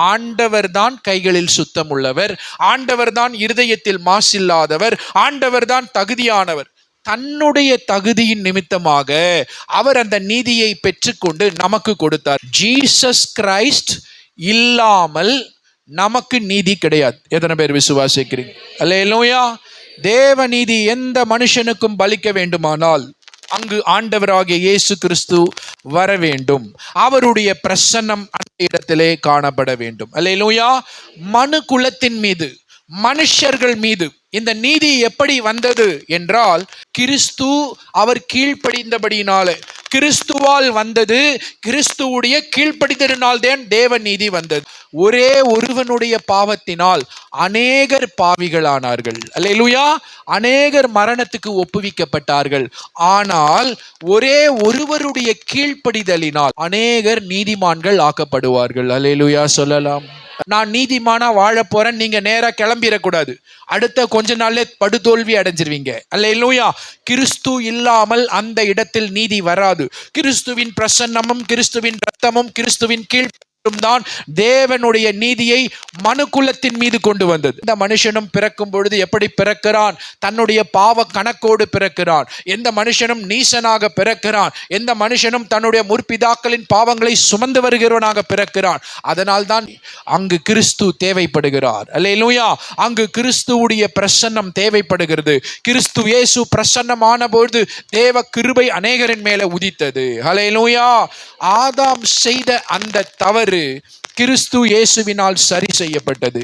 ஆண்டவர் தான் கைகளில் சுத்தம் உள்ளவர், ஆண்டவர் தான் இருதயத்தில் மாசில்லாதவர், ஆண்டவர் தான் தகுதியானவர். தன்னுடைய தகுதியின் நிமித்தமாக அவர் அந்த நீதியை பெற்றுக்கொண்டு நமக்கு கொடுத்தார். ஜீசஸ் கிரைஸ்ட் இல்லாமல் நமக்கு நீதி கிடையாது. எத்தனை பேர் விசுவாசிக்கிறீங்க? அல்லேலூயா. தேவ நீதி எந்த மனுஷனுக்கும் பலிக்க வேண்டுமானால் அங்கு ஆண்டவராகிய இயேசு கிறிஸ்து வர வேண்டும். அவருடைய பிரசன்னம் அந்த இடத்திலே காணப்பட வேண்டும். அல்லேலூயா. மனு குலத்தின் மீது, மனுஷர்கள் மீது இந்த நீதி எப்படி வந்தது என்றால், கிறிஸ்து அவர் கீழ்ப்படிந்தபடியினாலே, கிறிஸ்துவால் வந்தது. கிறிஸ்துவுடைய கீழ்ப்படிதலினால் தான் தேவ நீதி வந்தது. ஒரே ஒருவனுடைய பாவத்தினால் அநேகர் பாவிகளானார்கள். அல்லேலூயா. அநேகர் மரணத்துக்கு ஒப்புவிக்கப்பட்டார்கள். ஆனால் ஒரே ஒருவருடைய கீழ்ப்படிதலினால் அநேகர் நீதிமான்கள் ஆக்கப்படுவார்கள். அல்லேலூயா சொல்லலாம். நான் நீதிமானா வாழ போறேன், நீங்க நேரா கிளம்பிடக்கூடாது. அடுத்த கொஞ்ச நாள்ல படுதோல்வி அடைஞ்சிருவீங்க. அல்லேலூயா. கிறிஸ்து இல்லாமல் அந்த இடத்தில் நீதி வராது. கிறிஸ்துவின் பிரசன்னமும் கிறிஸ்துவின் ரத்தமும் கிறிஸ்துவின் கீழ் தான் தேவனுடைய நீதியை மனுக்குலத்தின் மீது கொண்டு வந்தது. இந்த மனுஷனும் பிறக்கும் பொழுது எப்படி பிறக்கிறான்? தன்னுடைய பாவ கணக்கோடு பிறக்கிறான். எந்த மனுஷனும் நீசனாக பிறக்கிறான். எந்த மனுஷனும் தன்னுடைய முற்பிதாக்களின் பாவங்களை சுமந்து வருகிறவனாக பிறக்கிறான். அதனால் தான் அங்கு கிறிஸ்து தேவைப்படுகிறார். அல்லேலூயா. அங்கு கிறிஸ்துவுடைய பிரசன்னம் தேவைப்படுகிறது. கிறிஸ்து இயேசு பிரசன்னமான பொழுது தேவ கிருபை அநேகரின் மேல உதித்தது. அல்லேலூயா. ஆதாம் செய்த அந்த தவறு கிறிஸ்து இயேசுவினால் சரி செய்யப்பட்டது.